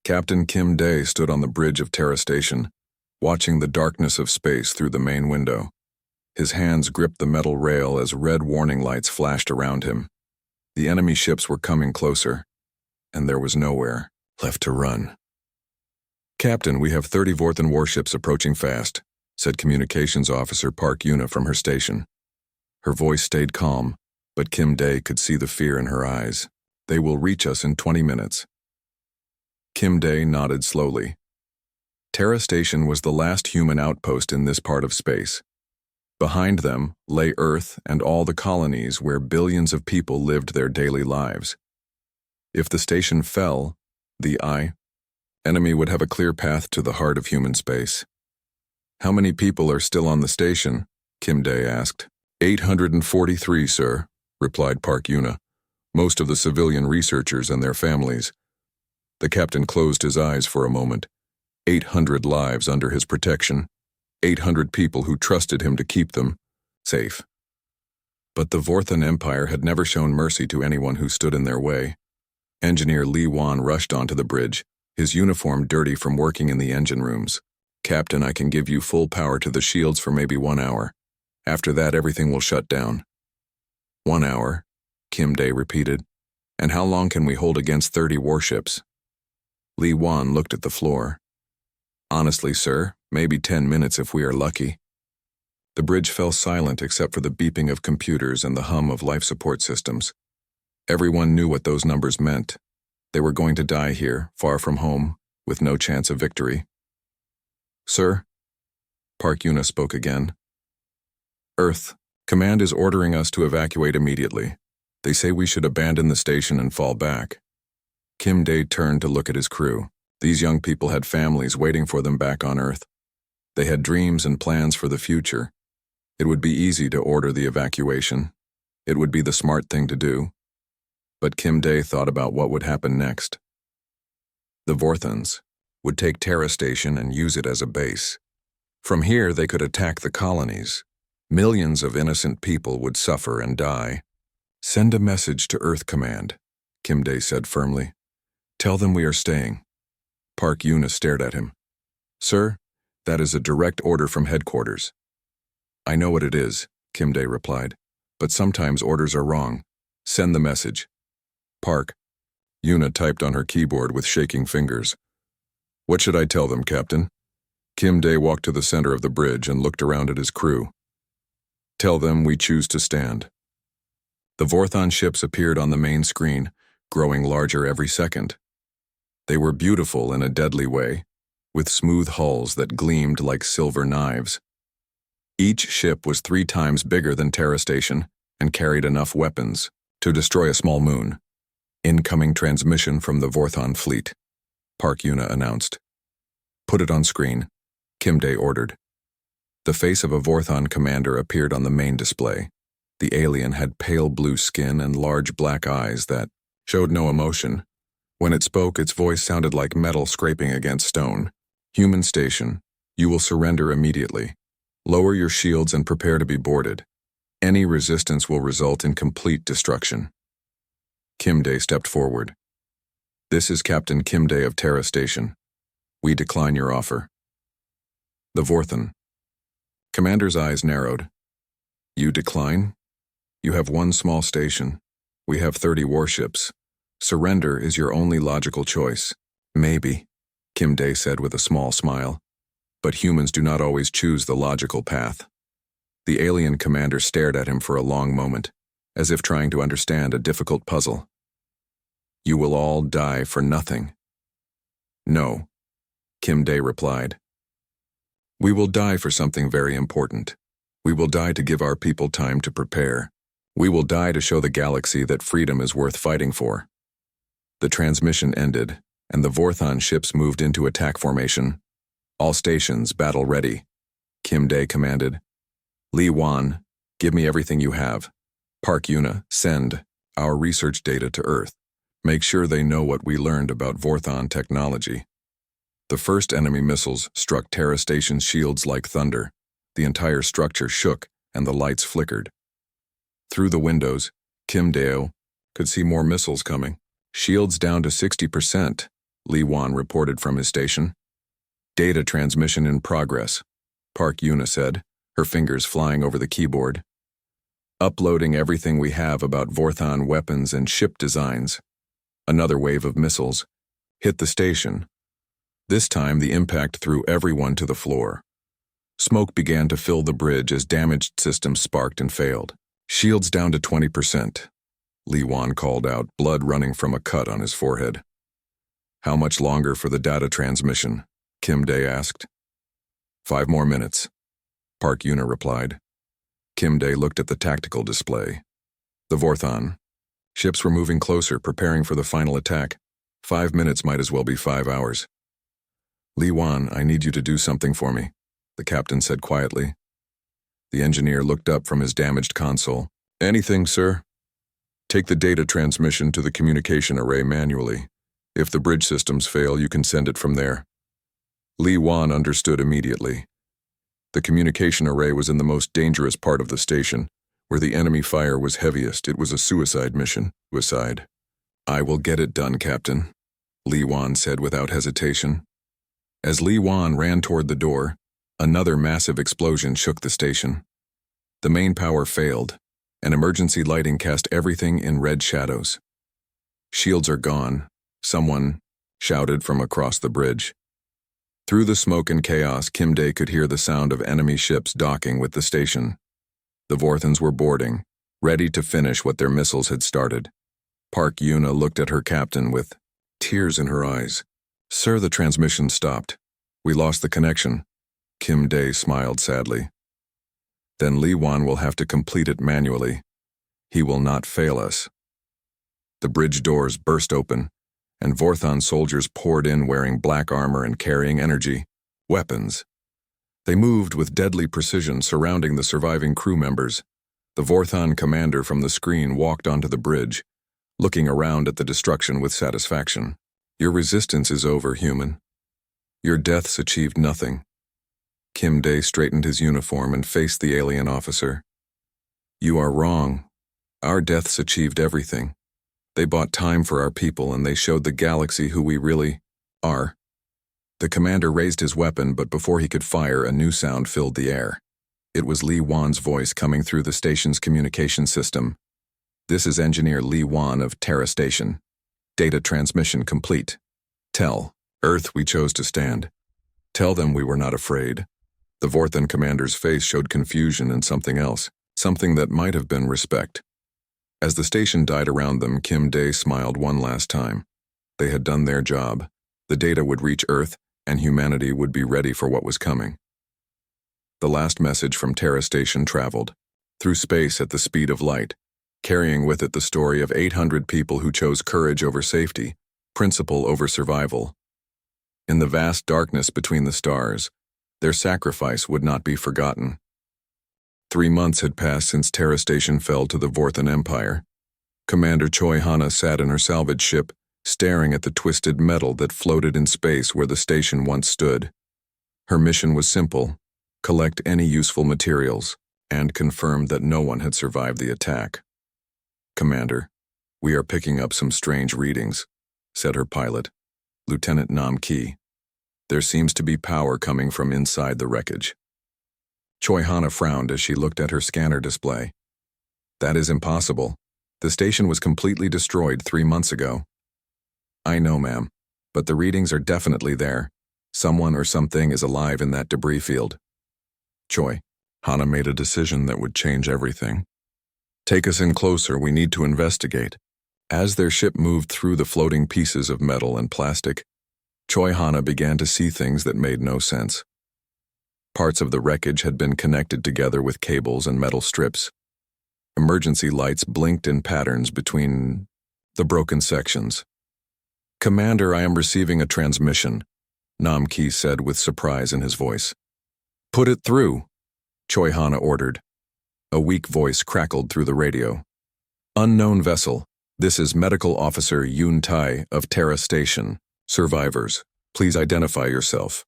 Captain Kim Dae stood on the bridge of Terra Station, watching the darkness of space through the main window. His hands gripped the metal rail as red warning lights flashed around him. The enemy ships were coming closer, and there was nowhere left to run. "Captain, we have 30 Vorthan warships approaching fast," said Communications Officer Park Yuna from her station. Her voice stayed calm, but Kim Dae could see the fear in her eyes. "They will reach us in 20 minutes. Kim Dae nodded slowly. Terra Station was the last human outpost in this part of space. Behind them lay Earth and all the colonies where billions of people lived their daily lives. If the station fell, the enemy would have a clear path to the heart of human space. "How many people are still on the station?" Kim Dae asked. 843, sir," replied Park Yuna. "Most of the civilian researchers and their families." The captain closed his eyes for a moment. 800 lives under his protection. 800 people who trusted him to keep them safe. But the Vorthan Empire had never shown mercy to anyone who stood in their way. Engineer Li Wan rushed onto the bridge, his uniform dirty from working in the engine rooms. "Captain, I can give you full power to the shields for maybe 1 hour. After that, everything will shut down." 1 hour, Kim Dae repeated. "And how long can we hold against 30 warships?" Li Wan looked at the floor. "Honestly, sir, maybe 10 minutes if we are lucky." The bridge fell silent except for the beeping of computers and the hum of life support systems. Everyone knew what those numbers meant. They were going to die here, far from home, with no chance of victory. "Sir?" Park Yuna spoke again. "Earth, Command is ordering us to evacuate immediately. They say we should abandon the station and fall back." Kim Dae turned to look at his crew. These young people had families waiting for them back on Earth. They had dreams and plans for the future. It would be easy to order the evacuation. It would be the smart thing to do. But Kim Dae thought about what would happen next. The Vorthans would take Terra Station and use it as a base. From here, they could attack the colonies. Millions of innocent people would suffer and die. "Send a message to Earth Command," Kim Dae said firmly. "Tell them we are staying." Park Yuna stared at him. "Sir, that is a direct order from headquarters." "I know what it is," Kim Dae replied, "but sometimes orders are wrong. Send the message." "Park." Yuna typed on her keyboard with shaking fingers. "What should I tell them, Captain?" Kim Dae walked to the center of the bridge and looked around at his crew. "Tell them we choose to stand." The Vorthon ships appeared on the main screen, growing larger every second. They were beautiful in a deadly way, with smooth hulls that gleamed like silver knives. Each ship was 3 times bigger than Terra Station and carried enough weapons to destroy a small moon. "Incoming transmission from the Vorthon fleet," Park Yuna announced. "Put it on screen," Kim Dae ordered. The face of a Vorthon commander appeared on the main display. The alien had pale blue skin and large black eyes that showed no emotion. When it spoke, its voice sounded like metal scraping against stone. "Human station, you will surrender immediately. Lower your shields and prepare to be boarded. Any resistance will result in complete destruction." Kim Dae stepped forward. "This is Captain Kim Dae of Terra Station. We decline your offer." The Vorthan. Commander's eyes narrowed. "You decline? You have 1 small station. We have 30 warships. Surrender is your only logical choice." "Maybe," Kim Dae said with a small smile. "But humans do not always choose the logical path." The alien commander stared at him for a long moment, as if trying to understand a difficult puzzle. "You will all die for nothing." "No," Kim Dae replied. "We will die for something very important. We will die to give our people time to prepare. We will die to show the galaxy that freedom is worth fighting for." The transmission ended, and the Vorthon ships moved into attack formation. "All stations, battle ready," Kim Dae commanded. "Li Wan, give me everything you have. Park Yuna, send our research data to Earth. Make sure they know what we learned about Vorthon technology." The first enemy missiles struck Terra Station's shields like thunder. The entire structure shook and the lights flickered. Through the windows, Kim Dae could see more missiles coming. "Shields down to 60%. Li Wan reported from his station. Data transmission in progress, Park Yuna said, her fingers flying over the keyboard. Uploading everything we have about Vorthon weapons and ship designs. Another wave of missiles hit the station. This time the impact threw everyone to the floor. Smoke began to fill the bridge as damaged systems sparked and failed. Shields down to 20%. Li Wan called out, blood running from a cut on his forehead. How much longer for the data transmission? Kim Dae asked. 5 more minutes, Park Yuna replied. Kim Dae looked at the tactical display. The Vorthon. Ships were moving closer, preparing for the final attack. 5 minutes might as well be 5 hours. Li Wan, I need you to do something for me, the captain said quietly. The engineer looked up from his damaged console. Anything, sir? Take the data transmission to the communication array manually. If the bridge systems fail, you can send it from there. Li Wan understood immediately. The communication array was in the most dangerous part of the station, where the enemy fire was heaviest. It was a suicide mission. Suicide. I will get it done, Captain, Li Wan said without hesitation. As Li Wan ran toward the door, another massive explosion shook the station. The main power failed, and emergency lighting cast everything in red shadows. Shields are gone, someone shouted from across the bridge. Through the smoke and chaos, Kim Dae could hear the sound of enemy ships docking with the station. The Vorthons were boarding, ready to finish what their missiles had started. Park Yuna looked at her captain with tears in her eyes. Sir, the transmission stopped. We lost the connection. Kim Dae smiled sadly. Then Li Wan will have to complete it manually. He will not fail us. The bridge doors burst open, and Vorthon soldiers poured in wearing black armor and carrying energy, weapons. They moved with deadly precision, surrounding the surviving crew members. The Vorthon commander from the screen walked onto the bridge, looking around at the destruction with satisfaction. Your resistance is over, human. Your deaths achieved nothing. Kim Dae straightened his uniform and faced the alien officer. You are wrong. Our deaths achieved everything. They bought time for our people, and they showed the galaxy who we really are. The commander raised his weapon, but before he could fire, a new sound filled the air. It was Li Wan's voice coming through the station's communication system. This is Engineer Li Wan of Terra Station. Data transmission complete. Tell Earth we chose to stand. Tell them we were not afraid. The Vorthon commander's face showed confusion and something else, something that might have been respect. As the station died around them, Kim Dae smiled one last time. They had done their job. The data would reach Earth, and humanity would be ready for what was coming. The last message from Terra Station traveled through space at the speed of light, carrying with it the story of 800 people who chose courage over safety, principle over survival. In the vast darkness between the stars, their sacrifice would not be forgotten. 3 months had passed since Terra Station fell to the Vorthon Empire. Commander Choi Hana sat in her salvage ship, staring at the twisted metal that floated in space where the station once stood. Her mission was simple: collect any useful materials, and confirm that no one had survived the attack. Commander, we are picking up some strange readings, said her pilot, Lieutenant Nam Ki. There seems to be power coming from inside the wreckage. Choi Hana frowned as she looked at her scanner display. That is impossible. The station was completely destroyed 3 months ago. I know, ma'am, but the readings are definitely there. Someone or something is alive in that debris field. Choi Hana made a decision that would change everything. Take us in closer, we need to investigate. As their ship moved through the floating pieces of metal and plastic, Choi Hana began to see things that made no sense. Parts of the wreckage had been connected together with cables and metal strips. Emergency lights blinked in patterns between the broken sections. Commander, I am receiving a transmission, Nam Ki said with surprise in his voice. Put it through, Choi Hana ordered. A weak voice crackled through the radio. Unknown vessel, this is Medical Officer Yoon Tai of Terra Station. Survivors, please identify yourself.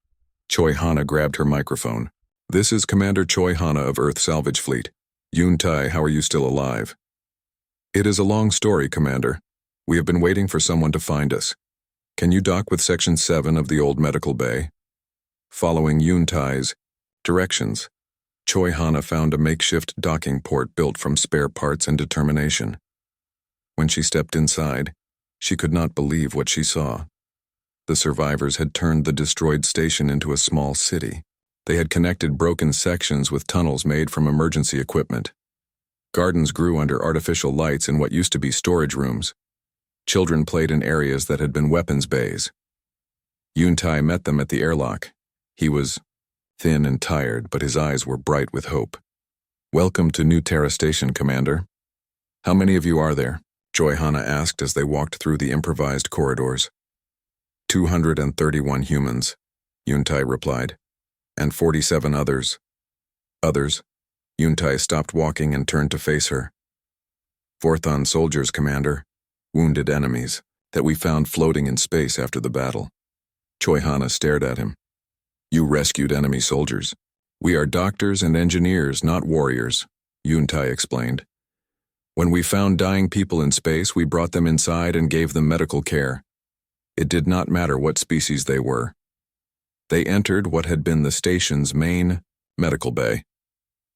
Choi Hana grabbed her microphone. This is Commander Choi Hana of Earth Salvage Fleet. Yoon Tai, how are you still alive? It is a long story, Commander. We have been waiting for someone to find us. Can you dock with Section 7 of the old medical bay? Following Yuntai's directions, Choi Hana found a makeshift docking port built from spare parts and determination. When she stepped inside, she could not believe what she saw. The survivors had turned the destroyed station into a small city. They had connected broken sections with tunnels made from emergency equipment. Gardens grew under artificial lights in what used to be storage rooms. Children played in areas that had been weapons bays. Yuntai met them at the airlock. He was thin and tired, but his eyes were bright with hope. "Welcome to New Terra Station, Commander. How many of you are there?" Choi Hana asked as they walked through the improvised corridors. 231 humans, Yuntai replied, and 47 others. Others? Yuntai stopped walking and turned to face her. Vorthon soldiers, Commander. Wounded enemies that we found floating in space after the battle. Choi Hana stared at him. "You rescued enemy soldiers. We are doctors and engineers, not warriors," Yuntai explained. "When we found dying people in space, we brought them inside and gave them medical care. It did not matter what species they were. They entered what had been the station's main medical bay.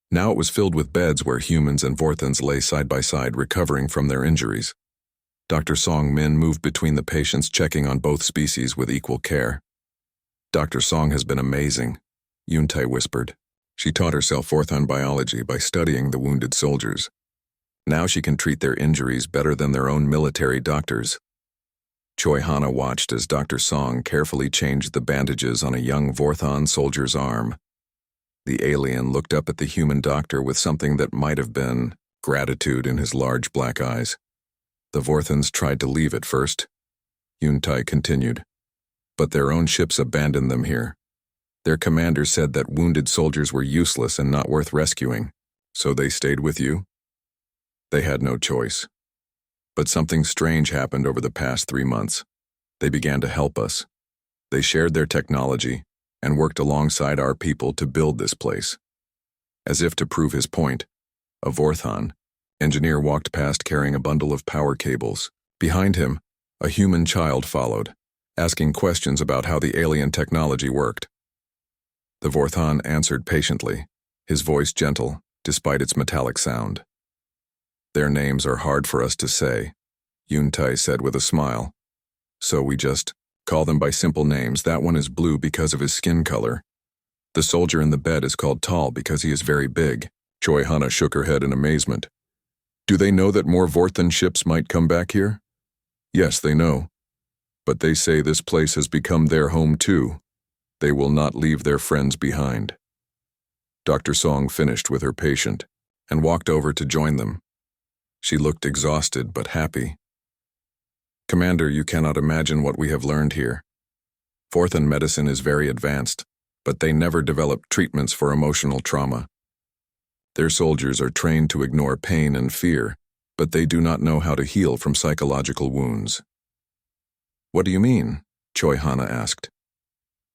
Now it was filled with beds where humans and Vorthons lay side by side recovering from their injuries. Dr. Song Min moved between the patients, checking on both species with equal care. "Dr. Song has been amazing," Yuntai whispered. She taught herself Vorthon biology by studying the wounded soldiers. Now she can treat their injuries better than their own military doctors. Choi Hana watched as Dr. Song carefully changed the bandages on a young Vorthon soldier's arm. The alien looked up at the human doctor with something that might have been gratitude in his large black eyes. "The Vorthons tried to leave at first," Yuntai continued, "but their own ships abandoned them here. Their commander said that wounded soldiers were useless and not worth rescuing, so they stayed with you? They had no choice. But something strange happened over the past 3 months. They began to help us. They shared their technology and worked alongside our people to build this place." As if to prove his point, a Vorthon engineer walked past carrying a bundle of power cables. Behind him, a human child followed, asking questions about how the alien technology worked. The Vorthon answered patiently, his voice gentle, despite its metallic sound. "Their names are hard for us to say," Yuntai said with a smile. "So we just call them by simple names. That one is blue because of his skin color. The soldier in the bed is called tall because he is very big." Choi Hana shook her head in amazement. "Do they know that more Vorthon ships might come back here?" "Yes, they know. But they say this place has become their home too. They will not leave their friends behind." Dr. Song finished with her patient and walked over to join them. She looked exhausted but happy. "Commander, you cannot imagine what we have learned here. Vorthon medicine is very advanced, but they never developed treatments for emotional trauma. Their soldiers are trained to ignore pain and fear, but they do not know how to heal from psychological wounds." "What do you mean?" Choi Hana asked.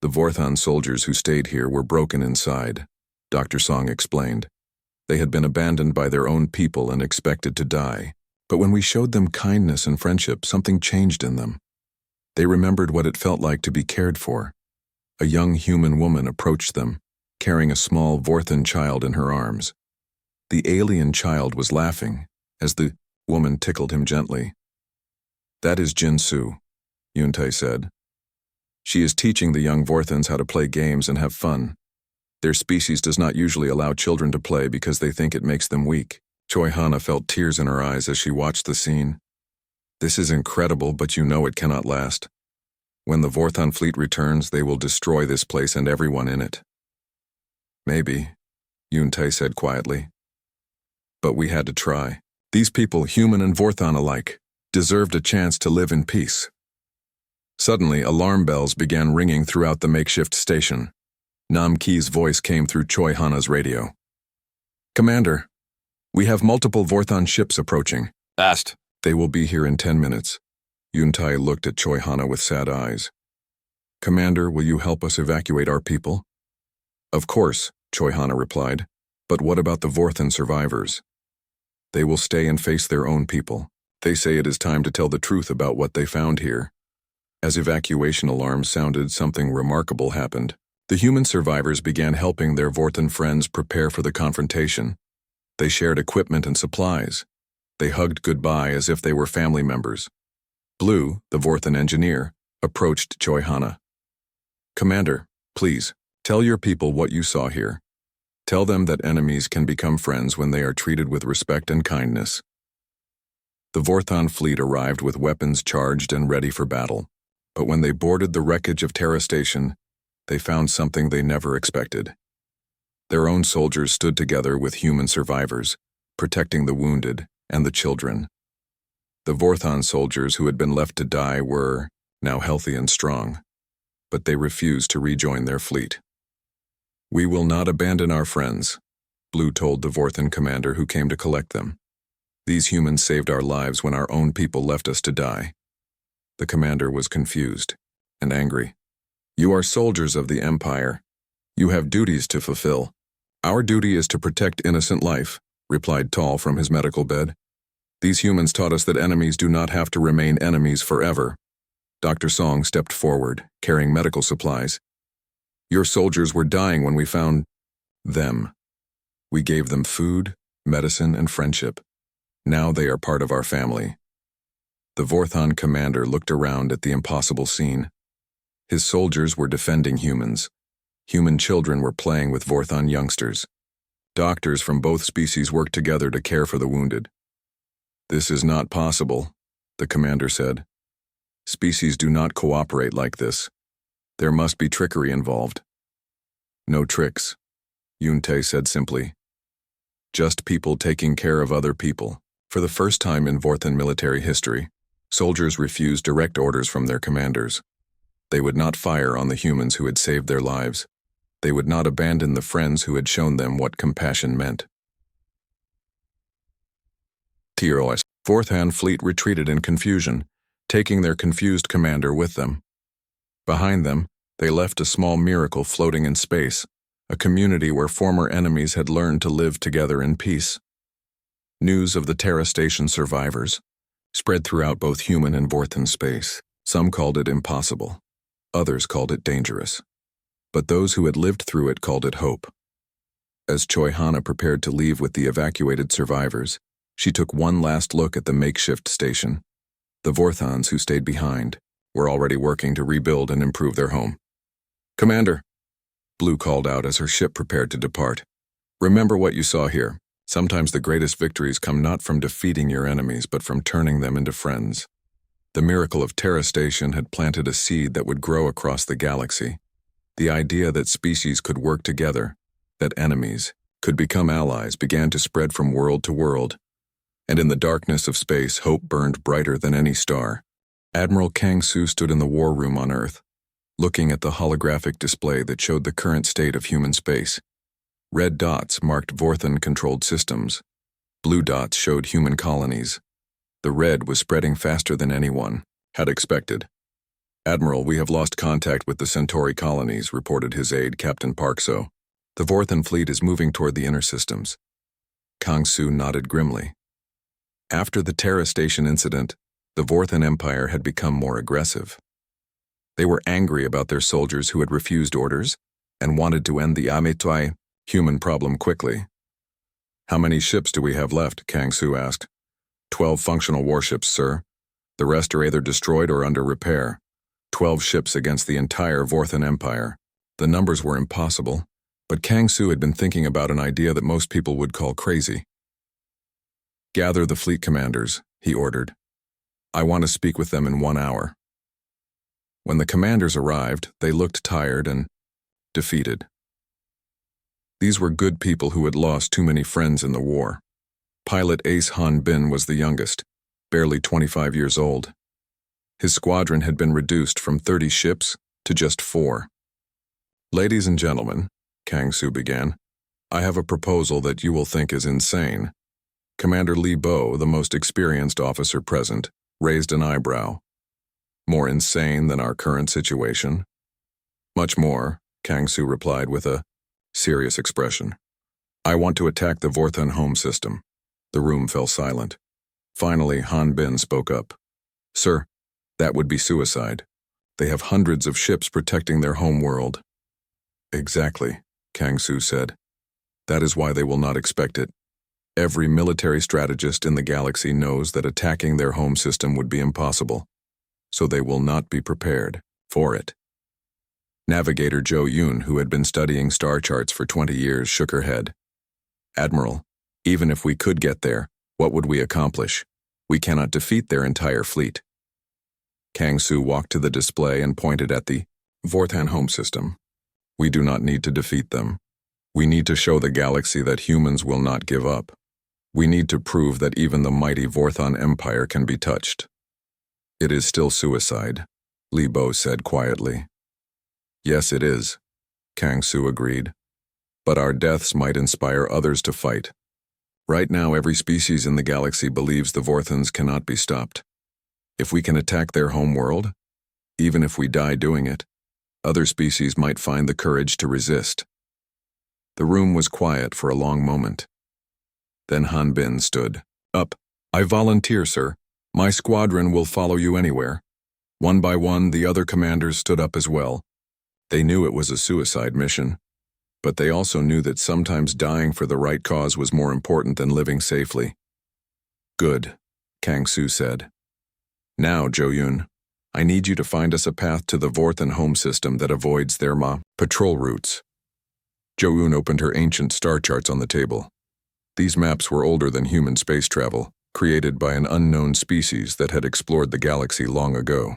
"The Vorthon soldiers who stayed here were broken inside," Dr. Song explained. "They had been abandoned by their own people and expected to die. But when we showed them kindness and friendship, something changed in them. They remembered what it felt like to be cared for. A young human woman approached them, carrying a small Vorthon child in her arms. The alien child was laughing as the woman tickled him gently. "That is Jinsu," Yuntai said. "She is teaching the young Vorthons how to play games and have fun. Their species does not usually allow children to play because they think it makes them weak." Choi Hana felt tears in her eyes as she watched the scene. "This is incredible, but you know it cannot last. When the Vorthon fleet returns, they will destroy this place and everyone in it." "Maybe," Yuntai said quietly. "But we had to try. These people, human and Vorthon alike, deserved a chance to live in peace." Suddenly, alarm bells began ringing throughout the makeshift station. Nam Ki's voice came through Choi Hana's radio. "Commander, we have multiple Vorthon ships approaching. Fast. They will be here in 10 minutes. Yuntai looked at Choi Hana with sad eyes. "Commander, will you help us evacuate our people?" "Of course," Choi Hana replied. "But what about the Vorthon survivors?" "They will stay and face their own people. They say it is time to tell the truth about what they found here." As evacuation alarms sounded, something remarkable happened. The human survivors began helping their Vorthan friends prepare for the confrontation. They shared equipment and supplies. They hugged goodbye as if they were family members. Blue, the Vorthan engineer, approached Choi Hanna. "Commander, please, tell your people what you saw here. Tell them that enemies can become friends when they are treated with respect and kindness." The Vorthan fleet arrived with weapons charged and ready for battle. But when they boarded the wreckage of Terra Station, they found something they never expected. Their own soldiers stood together with human survivors, protecting the wounded and the children. The Vorthan soldiers who had been left to die were now healthy and strong, but they refused to rejoin their fleet. "We will not abandon our friends," Blue told the Vorthan commander who came to collect them. "These humans saved our lives when our own people left us to die." The commander was confused and angry. "You are soldiers of the Empire. You have duties to fulfill." "Our duty is to protect innocent life," replied Tall from his medical bed. "These humans taught us that enemies do not have to remain enemies forever." Dr. Song stepped forward, carrying medical supplies. "Your soldiers were dying when we found them. We gave them food, medicine, and friendship. Now they are part of our family." The Vorthan commander looked around at the impossible scene. His soldiers were defending humans. Human children were playing with Vorthan youngsters. Doctors from both species worked together to care for the wounded. "This is not possible," the commander said. "Species do not cooperate like this. There must be trickery involved." "No tricks," Yunte said simply. "Just people taking care of other people." For the first time in Vorthan military history, soldiers refused direct orders from their commanders. They would not fire on the humans who had saved their lives. They would not abandon the friends who had shown them what compassion meant. TROS. Vorthan fleet retreated in confusion, taking their confused commander with them. Behind them, they left a small miracle floating in space, a community where former enemies had learned to live together in peace. News of the Terra Station survivors spread throughout both human and Vorthan space. Some called it impossible. Others called it dangerous. But those who had lived through it called it hope. As Choi Hanna prepared to leave with the evacuated survivors, she took one last look at the makeshift station. The Vorthans who stayed behind were already working to rebuild and improve their home. "Commander," Blue called out as her ship prepared to depart. "Remember what you saw here. Sometimes the greatest victories come not from defeating your enemies, but from turning them into friends." The miracle of Terra Station had planted a seed that would grow across the galaxy. The idea that species could work together, that enemies could become allies, began to spread from world to world. And in the darkness of space, hope burned brighter than any star. Admiral Kang Su stood in the war room on Earth, looking at the holographic display that showed the current state of human space. Red dots marked Vorthan-controlled systems. Blue dots showed human colonies. The red was spreading faster than anyone had expected. "Admiral, we have lost contact with the Centauri colonies," reported his aide, Captain Parkso. "The Vorthan fleet is moving toward the inner systems." Kang Su nodded grimly. After the Terra Station incident, the Vorthan Empire had become more aggressive. They were angry about their soldiers who had refused orders and wanted to end the HFY human problem quickly. "How many ships do we have left?" Kang Su asked. 12 functional warships, sir. The rest are either destroyed or under repair. 12 ships against the entire Vorthan Empire. The numbers were impossible, but Kang Su had been thinking about an idea that most people would call crazy. "Gather the fleet commanders," he ordered. "I want to speak with them in 1 hour." When the commanders arrived, they looked tired and defeated. These were good people who had lost too many friends in the war. Pilot Ace Han Bin was the youngest, barely 25 years old. His squadron had been reduced from 30 ships to just 4. "Ladies and gentlemen," Kang Su began, "I have a proposal that you will think is insane." Commander Li Bo, the most experienced officer present, raised an eyebrow. "More insane than our current situation?" "Much more," Kang Su replied with a serious expression. "I want to attack the Vorthan home system." The room fell silent. Finally, Han Bin spoke up. "Sir, that would be suicide. They have hundreds of ships protecting their home world. Exactly, Kang Su said. That is why they will not expect it. Every military strategist in the galaxy knows that attacking their home system would be impossible, so they will not be prepared for it. Navigator Zhou Yun, who had been studying star charts for 20 years, shook her head. Admiral, even if we could get there, what would we accomplish? We cannot defeat their entire fleet. Kang Su walked to the display and pointed at the Vorthan home system. We do not need to defeat them. We need to show the galaxy that humans will not give up. We need to prove that even the mighty Vorthan Empire can be touched. It is still suicide, Li Bo said quietly. Yes, it is, Kang Su agreed. But our deaths might inspire others to fight. Right now, every species in the galaxy believes the Vorthans cannot be stopped. If we can attack their home world, even if we die doing it, other species might find the courage to resist. The room was quiet for a long moment. Then Han Bin stood up. I volunteer, sir. My squadron will follow you anywhere. One by one, the other commanders stood up as well. They knew it was a suicide mission, but they also knew that sometimes dying for the right cause was more important than living safely. Good, Kang Su said. Now, Zhou Yun, I need you to find us a path to the Vorthan home system that avoids their patrol routes. Zhou Yun opened her ancient star charts on the table. These maps were older than human space travel, created by an unknown species that had explored the galaxy long ago.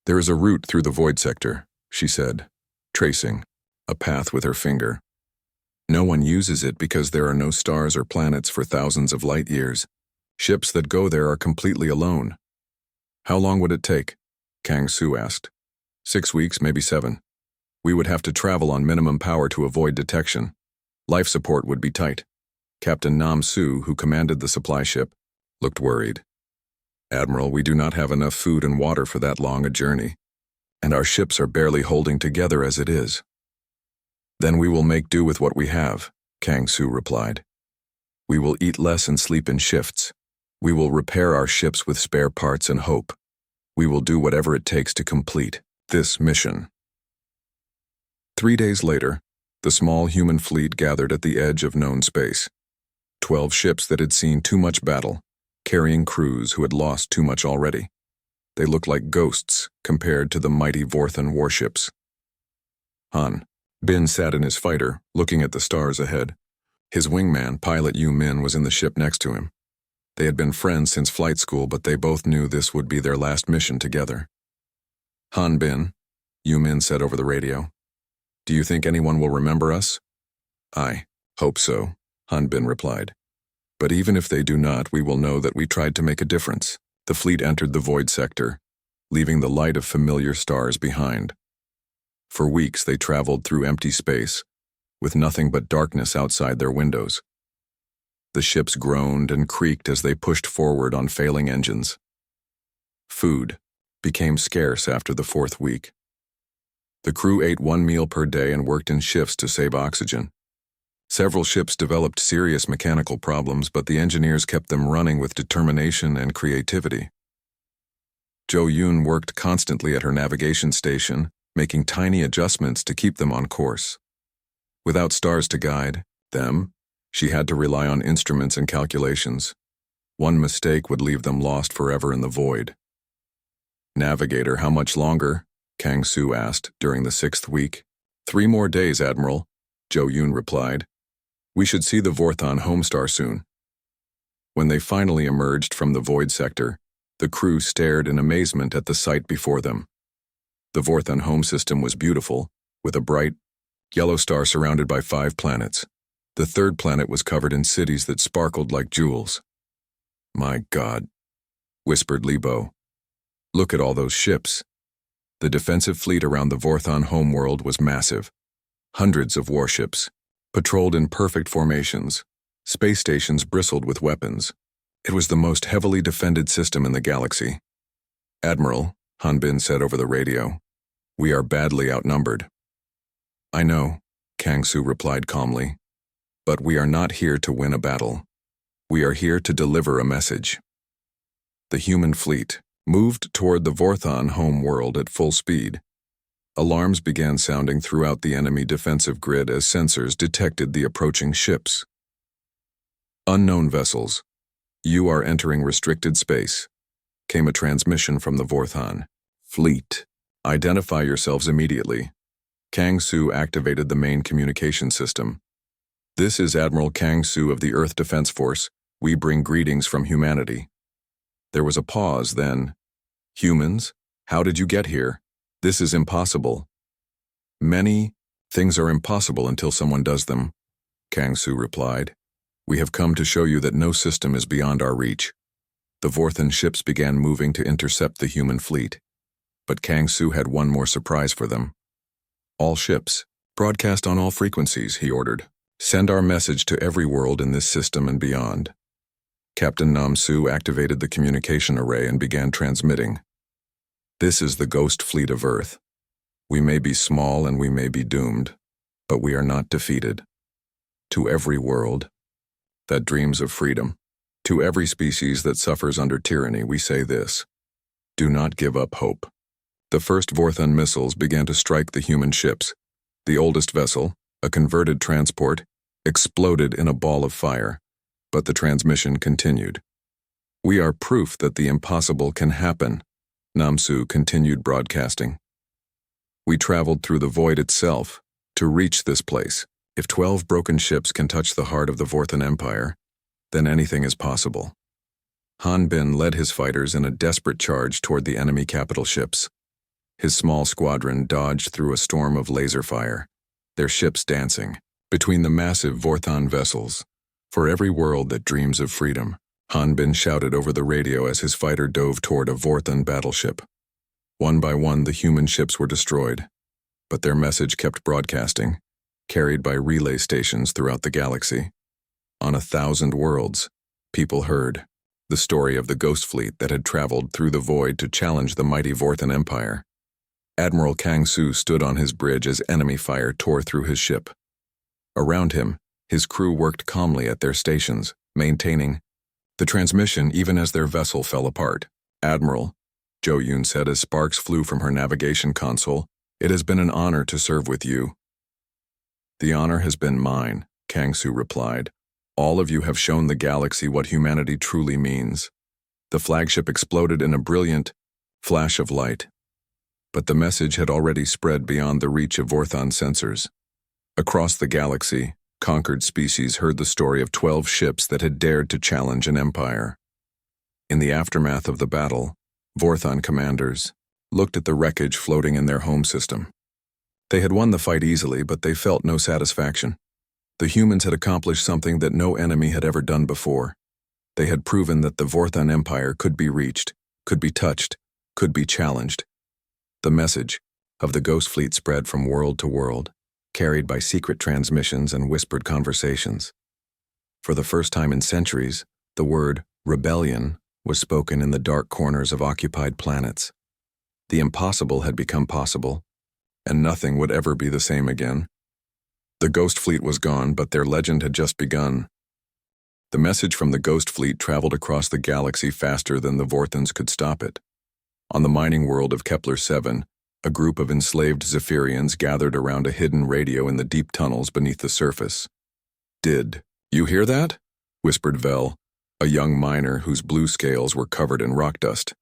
There is a route through the void sector, she said, tracing a path with her finger. No one uses it because there are no stars or planets for thousands of light years. Ships that go there are completely alone. How long would it take? Kang Su asked. 6 weeks, maybe 7. We would have to travel on minimum power to avoid detection. Life support would be tight. Captain Nam Su, who commanded the supply ship, looked worried. Admiral, we do not have enough food and water for that long a journey, and our ships are barely holding together as it is. Then we will make do with what we have, Kang Su replied. We will eat less and sleep in shifts. We will repair our ships with spare parts and hope. We will do whatever it takes to complete this mission. 3 days later, the small human fleet gathered at the edge of known space. 12 ships that had seen too much battle, carrying crews who had lost too much already. They looked like ghosts compared to the mighty Vorthan warships. Han Bin sat in his fighter, looking at the stars ahead. His wingman, pilot Yu Min, was in the ship next to him. They had been friends since flight school, but they both knew this would be their last mission together. Han Bin, Yu Min said over the radio. Do you think anyone will remember us? I hope so, Han Bin replied. But even if they do not, we will know that we tried to make a difference. The fleet entered the void sector, leaving the light of familiar stars behind. For weeks they traveled through empty space, with nothing but darkness outside their windows. The ships groaned and creaked as they pushed forward on failing engines. Food became scarce after the 4th week. The crew ate 1 meal per day and worked in shifts to save oxygen. Several ships developed serious mechanical problems, but the engineers kept them running with determination and creativity. Zhou Yun worked constantly at her navigation station, making tiny adjustments to keep them on course. Without stars to guide them, she had to rely on instruments and calculations. One mistake would leave them lost forever in the void. Navigator, how much longer? Kang Su asked during the 6th week. 3 more days, Admiral, Zhou Yun replied. We should see the Vorthan homestar soon. When they finally emerged from the void sector, the crew stared in amazement at the sight before them. The Vorthan home system was beautiful, with a bright, yellow star surrounded by 5 planets. The 3rd planet was covered in cities that sparkled like jewels. My God, whispered Li Bo. Look at all those ships. The defensive fleet around the Vorthan homeworld was massive. Hundreds of warships, patrolled in perfect formations. Space stations bristled with weapons. It was the most heavily defended system in the galaxy. Admiral, Han Bin said over the radio, we are badly outnumbered. I know, Kang Su replied calmly, but we are not here to win a battle. We are here to deliver a message. The human fleet, moved toward the Vorthon home world at full speed. Alarms began sounding throughout the enemy defensive grid as sensors detected the approaching ships. Unknown vessels. You are entering restricted space, came a transmission from the Vorthon fleet. Identify yourselves immediately. Kang Su activated the main communication system. This is Admiral Kang Su of the Earth Defense Force. We bring greetings from humanity. There was a pause, then. Humans, how did you get here? This is impossible. Many things are impossible until someone does them, Kang Su replied. We have come to show you that no system is beyond our reach. The Vorthon ships began moving to intercept the human fleet. But Kang Su had one more surprise for them. All ships, broadcast on all frequencies, he ordered. Send our message to every world in this system and beyond. Captain Nam Su activated the communication array and began transmitting. This is the ghost fleet of Earth. We may be small and we may be doomed, but we are not defeated. To every world that dreams of freedom, to every species that suffers under tyranny, we say this: do not give up hope. The first Vorthon missiles began to strike the human ships. The oldest vessel, a converted transport, exploded in a ball of fire, but the transmission continued. We are proof that the impossible can happen, Nam Su continued broadcasting. We traveled through the void itself to reach this place. If 12 broken ships can touch the heart of the Vorthon Empire, then anything is possible. Han Bin led his fighters in a desperate charge toward the enemy capital ships. His small squadron dodged through a storm of laser fire, their ships dancing between the massive Vorthon vessels. For every world that dreams of freedom, Han Bin shouted over the radio as his fighter dove toward a Vorthon battleship. One by one, the human ships were destroyed, but their message kept broadcasting, carried by relay stations throughout the galaxy. On 1,000 worlds, people heard the story of the ghost fleet that had traveled through the void to challenge the mighty Vorthon Empire. Admiral Kang Su stood on his bridge as enemy fire tore through his ship. Around him, his crew worked calmly at their stations, maintaining the transmission even as their vessel fell apart. Admiral, Zhou Yun said as sparks flew from her navigation console, it has been an honor to serve with you. The honor has been mine, Kang Su replied. All of you have shown the galaxy what humanity truly means. The flagship exploded in a brilliant flash of light. But the message had already spread beyond the reach of Vorthon sensors. Across the galaxy, conquered species heard the story of 12 ships that had dared to challenge an empire. In the aftermath of the battle, Vorthon commanders looked at the wreckage floating in their home system. They had won the fight easily, but they felt no satisfaction. The humans had accomplished something that no enemy had ever done before. They had proven that the Vorthon Empire could be reached, could be touched, could be challenged. The message of the ghost fleet spread from world to world, carried by secret transmissions and whispered conversations. For the first time in centuries, the word rebellion was spoken in the dark corners of occupied planets. The impossible had become possible, and nothing would ever be the same again. The ghost fleet was gone, but their legend had just begun. The message from the ghost fleet traveled across the galaxy faster than the Vorthons could stop it. On the mining world of Kepler-7, a group of enslaved Zephyrians gathered around a hidden radio in the deep tunnels beneath the surface. Did you hear that? Whispered Vel, a young miner whose blue scales were covered in rock dust.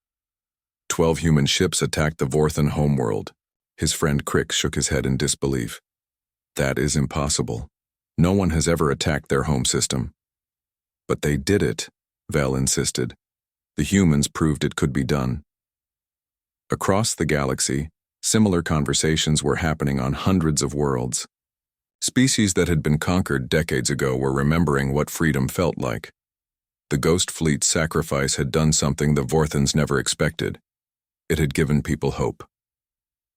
12 human ships attacked the Vorthon homeworld. His friend Crick shook his head in disbelief. That is impossible. No one has ever attacked their home system. But they did it, Vel insisted. The humans proved it could be done. Across the galaxy, similar conversations were happening on hundreds of worlds. Species that had been conquered decades ago were remembering what freedom felt like. The Ghost Fleet's sacrifice had done something the Vorthons never expected. It had given people hope.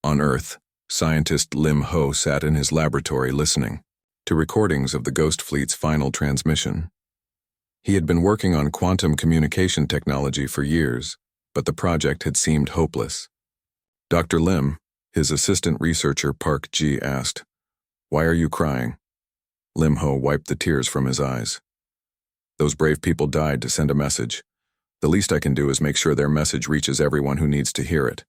On Earth, scientist Lim Ho sat in his laboratory listening to recordings of the Ghost Fleet's final transmission. He had been working on quantum communication technology for years, but the project had seemed hopeless. Dr. Lim, his assistant researcher Park Ji asked, "Why are you crying?" Lim Ho wiped the tears from his eyes. Those brave people died to send a message. The least I can do is make sure their message reaches everyone who needs to hear it.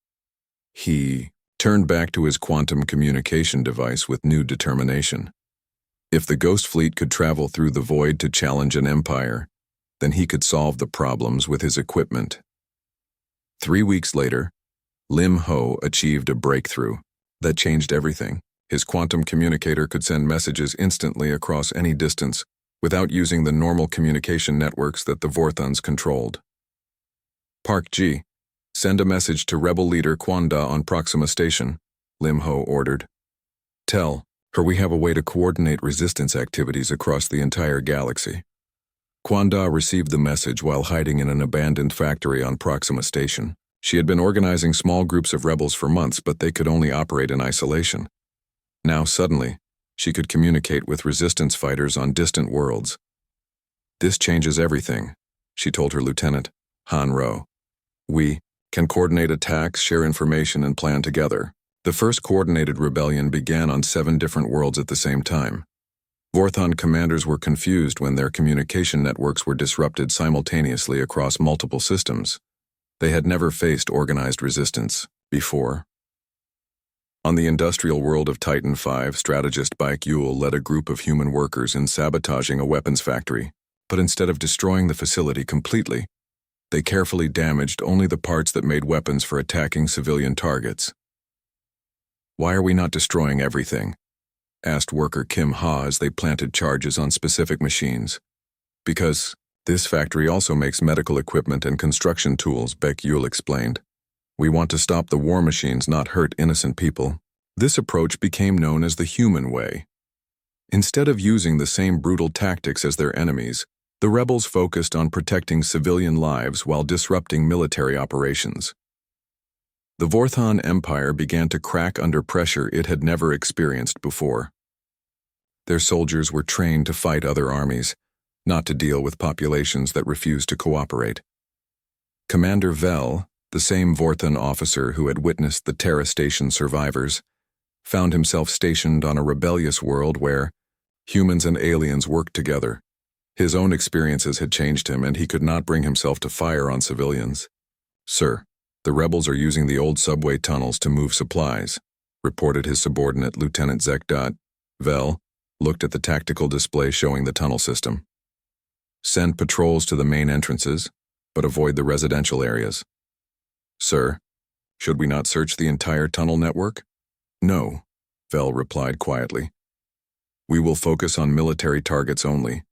He turned back to his quantum communication device with new determination. If the Ghost Fleet could travel through the void to challenge an empire, then he could solve the problems with his equipment. 3 weeks later, Lim Ho achieved a breakthrough that changed everything. His quantum communicator could send messages instantly across any distance without using the normal communication networks that the Vorthons controlled. Park Ji, send a message to rebel leader Kwanda on Proxima Station, Lim Ho ordered. Tell her we have a way to coordinate resistance activities across the entire galaxy. Kwanda received the message while hiding in an abandoned factory on Proxima Station. She had been organizing small groups of rebels for months, but they could only operate in isolation. Now, suddenly, she could communicate with resistance fighters on distant worlds. This changes everything, she told her lieutenant, Han Ro. We can coordinate attacks, share information, and plan together. The first coordinated rebellion began on 7 different worlds at the same time. Vorthon commanders were confused when their communication networks were disrupted simultaneously across multiple systems. They had never faced organized resistance before. On the industrial world of Titan V, strategist Baek Yul led a group of human workers in sabotaging a weapons factory, but instead of destroying the facility completely, they carefully damaged only the parts that made weapons for attacking civilian targets. Why are we not destroying everything? Asked worker Kim Ha as they planted charges on specific machines. Because this factory also makes medical equipment and construction tools, Baek Yul explained. We want to stop the war machines, not hurt innocent people. This approach became known as the human way. Instead of using the same brutal tactics as their enemies, the rebels focused on protecting civilian lives while disrupting military operations. The Vorthon Empire began to crack under pressure it had never experienced before. Their soldiers were trained to fight other armies, not to deal with populations that refused to cooperate. Commander Vel, the same Vorthon officer who had witnessed the Terra Station survivors, found himself stationed on a rebellious world where humans and aliens worked together. His own experiences had changed him, and he could not bring himself to fire on civilians. Sir, the rebels are using the old subway tunnels to move supplies, reported his subordinate Lieutenant Zekdot. Vel looked at the tactical display showing the tunnel system. Send patrols to the main entrances, but avoid the residential areas. Sir, should we not search the entire tunnel network? No, Vel replied quietly. We will focus on military targets only.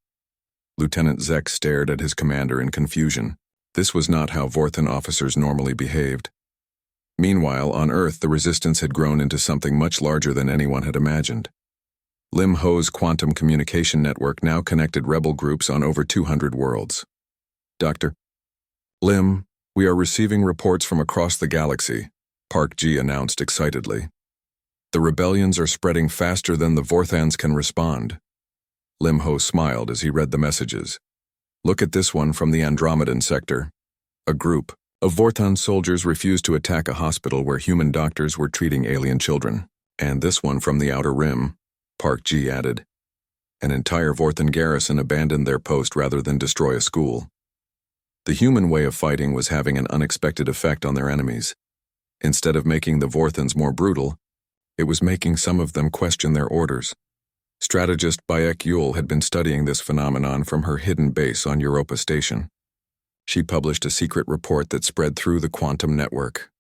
Lieutenant Zek stared at his commander in confusion. This was not how Vorthon officers normally behaved. Meanwhile, on Earth, the resistance had grown into something much larger than anyone had imagined. Lim Ho's quantum communication network now connected rebel groups on over 200 worlds. Dr. Lim, we are receiving reports from across the galaxy, Park Ji announced excitedly. The rebellions are spreading faster than the Vorthons can respond. Lim Ho smiled as he read the messages. Look at this one from the Andromedan sector. A group of Vorthon soldiers refused to attack a hospital where human doctors were treating alien children. And this one from the Outer Rim, Park Ji added. An entire Vorthon garrison abandoned their post rather than destroy a school. The human way of fighting was having an unexpected effect on their enemies. Instead of making the Vorthons more brutal, it was making some of them question their orders. Strategist Baek Yul had been studying this phenomenon from her hidden base on Europa Station. She published a secret report that spread through the quantum network.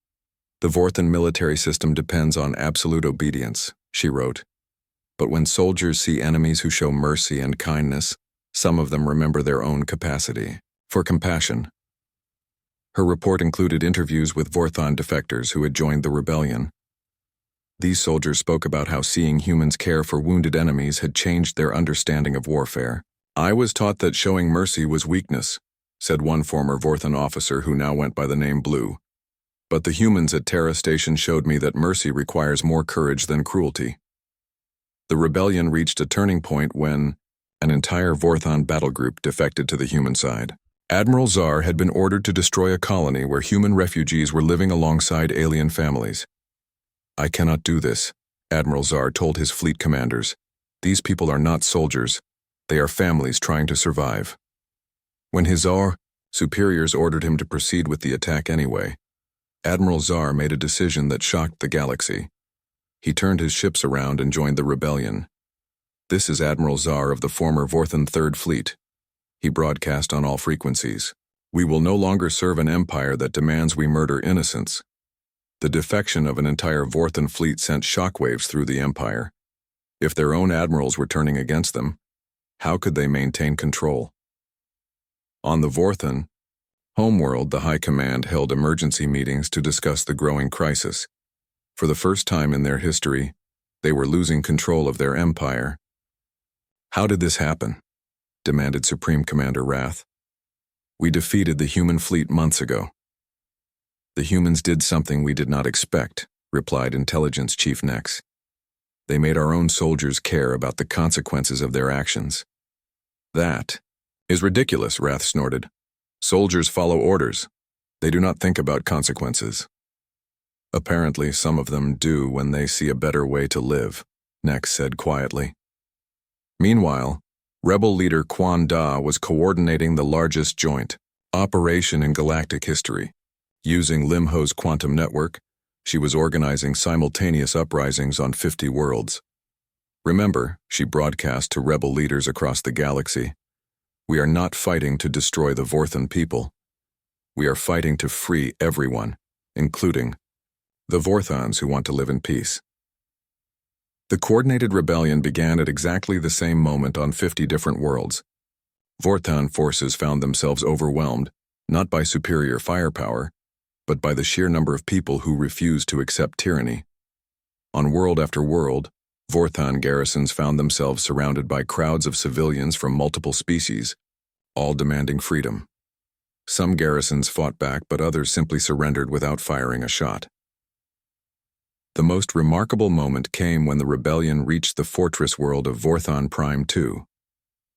The Vorthon military system depends on absolute obedience, she wrote. But when soldiers see enemies who show mercy and kindness, some of them remember their own capacity for compassion. Her report included interviews with Vorthon defectors who had joined the rebellion. These soldiers spoke about how seeing humans care for wounded enemies had changed their understanding of warfare. I was taught that showing mercy was weakness, said one former Vorthon officer who now went by the name Blue. But the humans at Terra Station showed me that mercy requires more courage than cruelty. The rebellion reached a turning point when an entire Vorthon battle group defected to the human side. Admiral Zar had been ordered to destroy a colony where human refugees were living alongside alien families. I cannot do this, Admiral Zar told his fleet commanders. These people are not soldiers. They are families trying to survive. When his Zar Superiors ordered him to proceed with the attack anyway. Admiral Tsar made a decision that shocked the galaxy. He turned his ships around and joined the rebellion. "This is Admiral Tsar of the former Vorthan Third Fleet." He broadcast on all frequencies. "We will no longer serve an empire that demands we murder innocents." The defection of an entire Vorthan fleet sent shockwaves through the empire. If their own admirals were turning against them, how could they maintain control? On the Vorthan homeworld, the High Command held emergency meetings to discuss the growing crisis. For the first time in their history, they were losing control of their empire. "How did this happen?" demanded Supreme Commander Wrath. "We defeated the human fleet months ago." "The humans did something we did not expect," replied Intelligence Chief Nex. "They made our own soldiers care about the consequences of their actions." "That is ridiculous," Wrath snorted. "Soldiers follow orders. They do not think about consequences." "Apparently, some of them do when they see a better way to live," Nex said quietly. Meanwhile, Rebel leader Quan Da was coordinating the largest joint operation in galactic history. Using Lim Ho's quantum network, she was organizing simultaneous uprisings on 50 worlds. "Remember," she broadcast to rebel leaders across the galaxy, "we are not fighting to destroy the Vorthan people. We are fighting to free everyone, including the Vorthans who want to live in peace." The coordinated rebellion began at exactly the same moment on 50 different worlds. Vorthan forces found themselves overwhelmed, not by superior firepower, but by the sheer number of people who refused to accept tyranny. On world after world, Vorthan garrisons found themselves surrounded by crowds of civilians from multiple species, all demanding freedom. Some garrisons fought back, but others simply surrendered without firing a shot. The most remarkable moment came when the rebellion reached the fortress world of Vorthan Prime 2.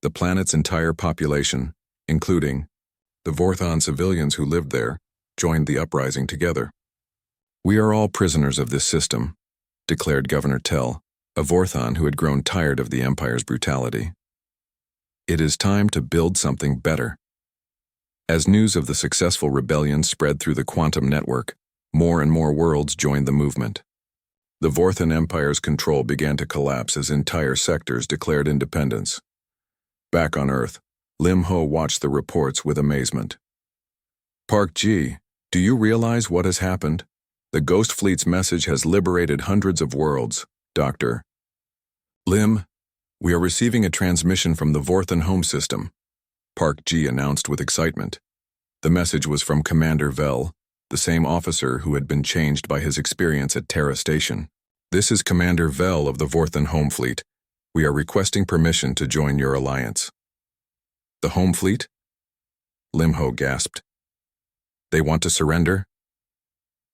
The planet's entire population, including the Vorthan civilians who lived there, joined the uprising together. "We are all prisoners of this system," declared Governor Tell, a Vorthan who had grown tired of the Empire's brutality. "It is time to build something better." As news of the successful rebellion spread through the quantum network, more and more worlds joined the movement. The Vorthan Empire's control began to collapse as entire sectors declared independence. Back on Earth, Lim Ho watched the reports with amazement. "Park Ji, do you realize what has happened? The Ghost Fleet's message has liberated hundreds of worlds, Doctor." "Lim, we are receiving a transmission from the Vorthan home system," Park Ji announced with excitement. The message was from Commander Vel, the same officer who had been changed by his experience at Terra Station. "This is Commander Vel of the Vorthan Home Fleet. We are requesting permission to join your alliance." "The Home Fleet?" Lim Ho gasped. "They want to surrender?"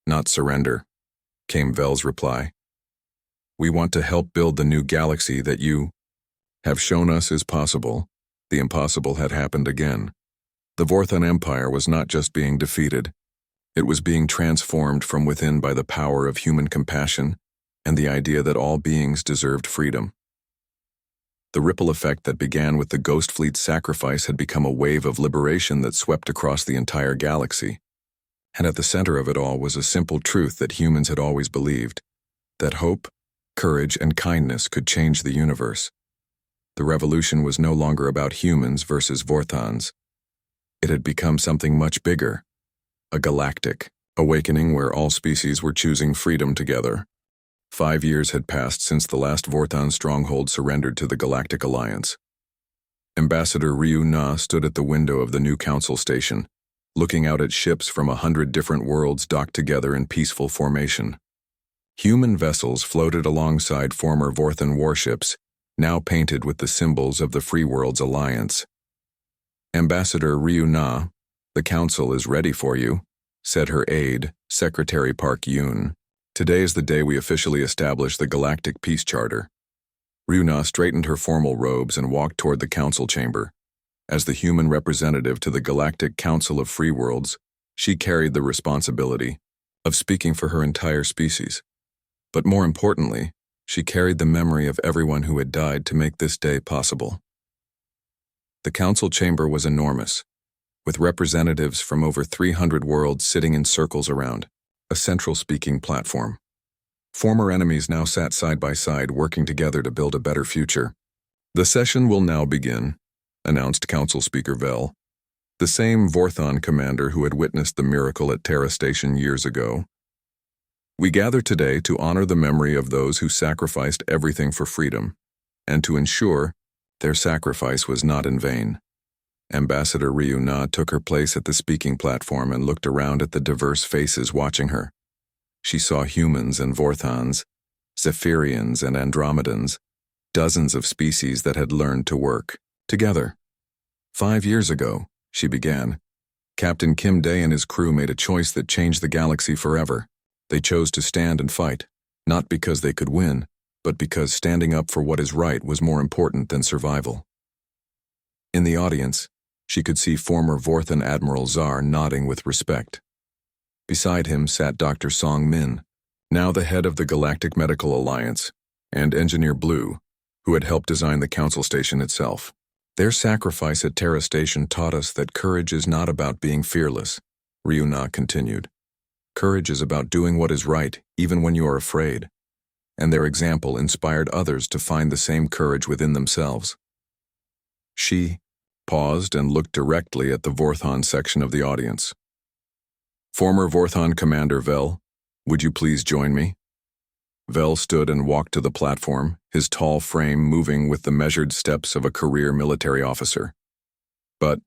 "Not surrender," came Vel's reply. "We want to help build the new galaxy that you have shown us is possible." The impossible had happened again. The Vorthan Empire was not just being defeated. It was being transformed from within by the power of human compassion and the idea that all beings deserved freedom. The ripple effect that began with the Ghost Fleet's sacrifice had become a wave of liberation that swept across the entire galaxy. And at the center of it all was a simple truth that humans had always believed, that hope, courage, and kindness could change the universe. The revolution was no longer about humans versus Vorthans. It had become something much bigger. A galactic awakening where all species were choosing freedom together. 5 years had passed since the last Vorthan stronghold surrendered to the Galactic Alliance. Ambassador Ryu Na stood at the window of the new council station, looking out at ships from 100 different worlds docked together in peaceful formation. Human vessels floated alongside former Vorthan warships, now painted with the symbols of the Free Worlds Alliance. "Ambassador Ryu Na, the council is ready for you," said her aide, Secretary Park Yoon. "Today is the day we officially establish the Galactic Peace Charter." Ryuna straightened her formal robes and walked toward the council chamber. As the human representative to the Galactic Council of Free Worlds, she carried the responsibility of speaking for her entire species. But more importantly, she carried the memory of everyone who had died to make this day possible. The council chamber was enormous, with representatives from over 300 worlds sitting in circles around a central speaking platform. Former enemies now sat side by side, working together to build a better future. "The session will now begin," announced Council Speaker Vel, the same Vorthon commander who had witnessed the miracle at Terra Station years ago. "We gather today to honor the memory of those who sacrificed everything for freedom, and to ensure their sacrifice was not in vain." Ambassador Ryuna took her place at the speaking platform and looked around at the diverse faces watching her. She saw humans and Vorthons, Zephyrians and Andromedans, dozens of species that had learned to work together. 5 years ago, she began, Captain Kim Day and his crew made a choice that changed the galaxy forever. They chose to stand and fight, not because they could win, but because standing up for what is right was more important than survival. In the audience, she could see former Vorthon Admiral Zar nodding with respect. Beside him sat Dr. Song Min, now the head of the Galactic Medical Alliance, and Engineer Blue, who had helped design the Council Station itself. "Their sacrifice at Terra Station taught us that courage is not about being fearless," Ryuna continued. "Courage is about doing what is right, even when you are afraid." And their example inspired others to find the same courage within themselves. She paused and looked directly at the Vorthon section of the audience. "Former Vorthon Commander Vel, would you please join me?" Vel stood and walked to the platform, his tall frame moving with the measured steps of a career military officer. But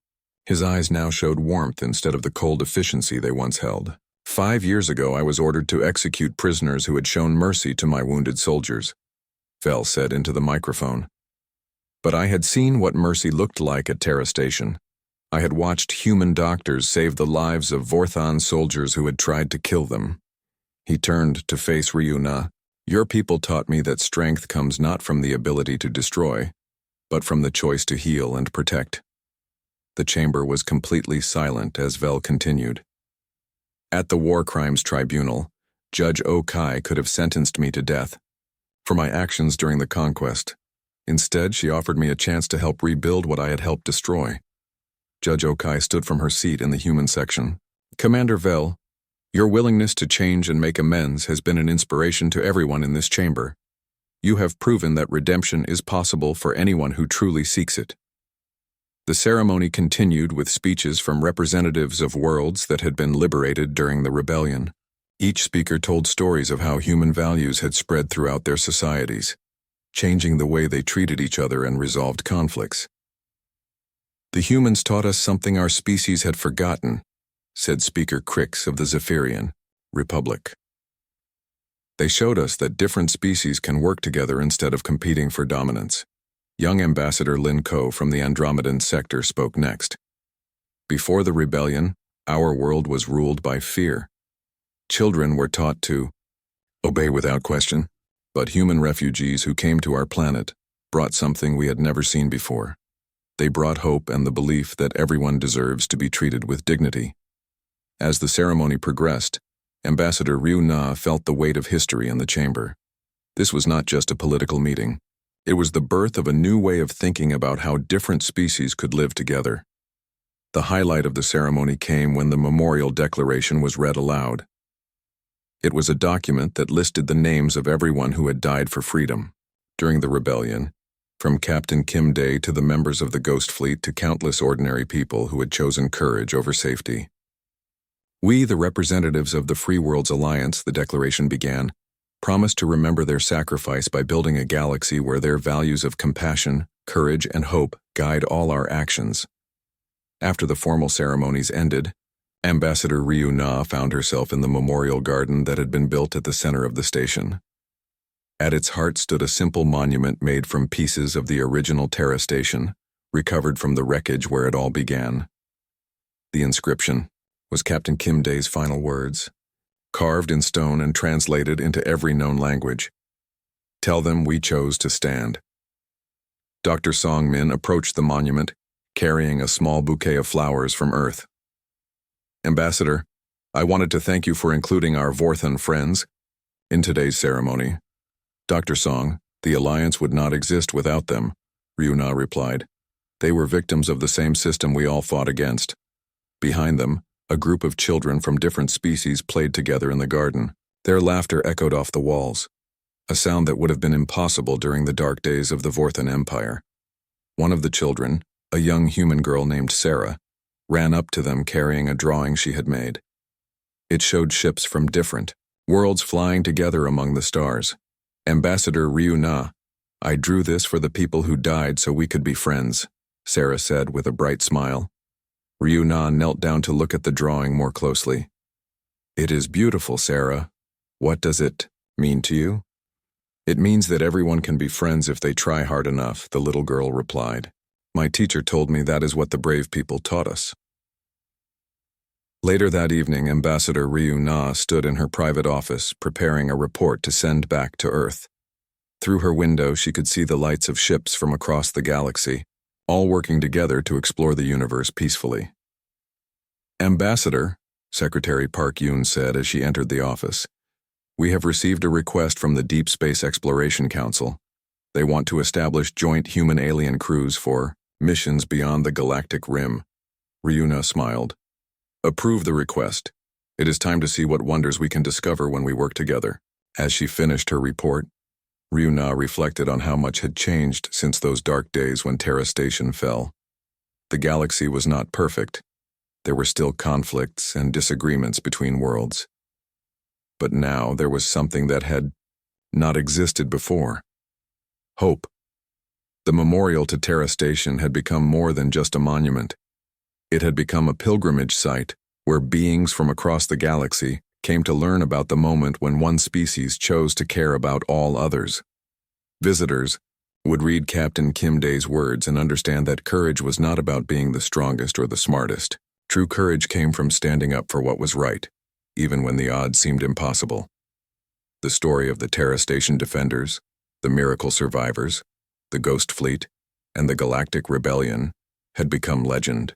his eyes now showed warmth instead of the cold efficiency they once held. "5 years ago I was ordered to execute prisoners who had shown mercy to my wounded soldiers," Vel said into the microphone. "But I had seen what mercy looked like at Terra Station. I had watched human doctors save the lives of Vorthon soldiers who had tried to kill them." He turned to face Ryuna. "Your people taught me that strength comes not from the ability to destroy, but from the choice to heal and protect." The chamber was completely silent as Vel continued. "At the War Crimes Tribunal, Judge Okai could have sentenced me to death for my actions during the conquest. Instead, she offered me a chance to help rebuild what I had helped destroy." Judge Okai stood from her seat in the human section. "Commander Vel, your willingness to change and make amends has been an inspiration to everyone in this chamber. You have proven that redemption is possible for anyone who truly seeks it." The ceremony continued with speeches from representatives of worlds that had been liberated during the rebellion. Each speaker told stories of how human values had spread throughout their societies, changing the way they treated each other and resolved conflicts. "The humans taught us something our species had forgotten," said Speaker Crix of the Zephyrian Republic. "They showed us that different species can work together instead of competing for dominance." Young Ambassador Lin Ko from the Andromedan sector spoke next. "Before the rebellion, our world was ruled by fear. Children were taught to obey without question, but human refugees who came to our planet brought something we had never seen before. They brought hope and the belief that everyone deserves to be treated with dignity." As the ceremony progressed, Ambassador Ryuna felt the weight of history in the chamber. This was not just a political meeting. It was the birth of a new way of thinking about how different species could live together. The highlight of the ceremony came when the Memorial Declaration was read aloud. It was a document that listed the names of everyone who had died for freedom during the rebellion, from Captain Kim Day to the members of the Ghost Fleet to countless ordinary people who had chosen courage over safety. "We, the representatives of the Free Worlds Alliance," the declaration began, "promise to remember their sacrifice by building a galaxy where their values of compassion, courage, and hope guide all our actions." After the formal ceremonies ended, Ambassador Ryuna found herself in the memorial garden that had been built at the center of the station. At its heart stood a simple monument made from pieces of the original Terra Station, recovered from the wreckage where it all began. The inscription was Captain Kim Day's final words, carved in stone and translated into every known language. "Tell them we chose to stand." Dr. Song Min approached the monument, carrying a small bouquet of flowers from Earth. "Ambassador, I wanted to thank you for including our Vorthon friends in today's ceremony." "Dr. Song, the Alliance would not exist without them," Ryuna replied. "They were victims of the same system we all fought against. Behind them, a group of children from different species played together in the garden. Their laughter echoed off the walls, a sound that would have been impossible during the dark days of the Vorthan Empire. One of the children, a young human girl named Sarah, ran up to them carrying a drawing she had made. It showed ships from different worlds flying together among the stars. "Ambassador Ryu Na, I drew this for the people who died so we could be friends," Sarah said with a bright smile. Ryu Na knelt down to look at the drawing more closely. "It is beautiful, Sarah. What does it mean to you?" "It means that everyone can be friends if they try hard enough," the little girl replied. "My teacher told me that is what the brave people taught us." Later that evening, Ambassador Ryu Na stood in her private office, preparing a report to send back to Earth. Through her window, she could see the lights of ships from across the galaxy, all working together to explore the universe peacefully. "Ambassador," Secretary Park Yoon said as she entered the office, "we have received a request from the Deep Space Exploration Council. They want to establish joint human-alien crews for missions beyond the galactic rim." Ryuna smiled. "Approve the request. It is time to see what wonders we can discover when we work together." As she finished her report, Ryuna reflected on how much had changed since those dark days when Terra Station fell. The galaxy was not perfect. There were still conflicts and disagreements between worlds. But now there was something that had not existed before. Hope. The memorial to Terra Station had become more than just a monument. It had become a pilgrimage site where beings from across the galaxy came to learn about the moment when one species chose to care about all others. Visitors would read Captain Kim Dae's words and understand that courage was not about being the strongest or the smartest. True courage came from standing up for what was right, even when the odds seemed impossible. The story of the Terra Station defenders, the miracle survivors, the Ghost Fleet, and the Galactic Rebellion had become legend.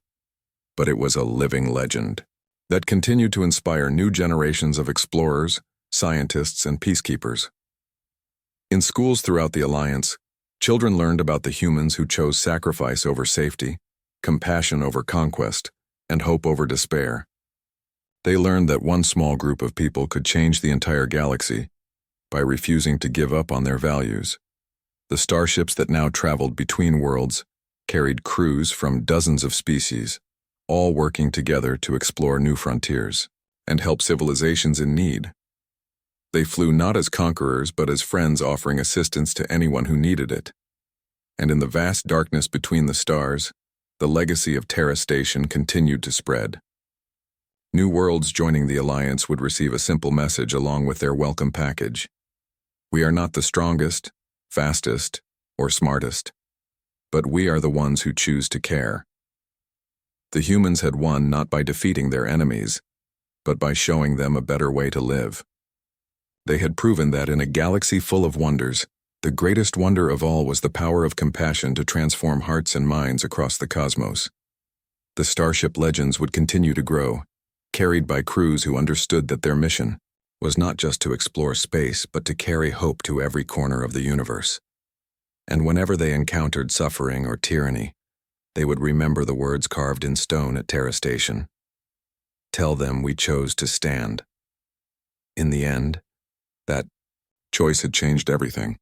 But it was a living legend that continued to inspire new generations of explorers, scientists, and peacekeepers. In schools throughout the Alliance, children learned about the humans who chose sacrifice over safety, compassion over conquest, and hope over despair. They learned that one small group of people could change the entire galaxy by refusing to give up on their values. The starships that now traveled between worlds carried crews from dozens of species, all working together to explore new frontiers and help civilizations in need. They flew not as conquerors but as friends offering assistance to anyone who needed it. And in the vast darkness between the stars, the legacy of Terra Station continued to spread. New worlds joining the Alliance would receive a simple message along with their welcome package. We are not the strongest, fastest, or smartest, but we are the ones who choose to care. The humans had won not by defeating their enemies, but by showing them a better way to live. They had proven that in a galaxy full of wonders, the greatest wonder of all was the power of compassion to transform hearts and minds across the cosmos. The Starship legends would continue to grow, carried by crews who understood that their mission was not just to explore space, but to carry hope to every corner of the universe. And whenever they encountered suffering or tyranny, they would remember the words carved in stone at Terra Station. Tell them we chose to stand. In the end, that choice had changed everything.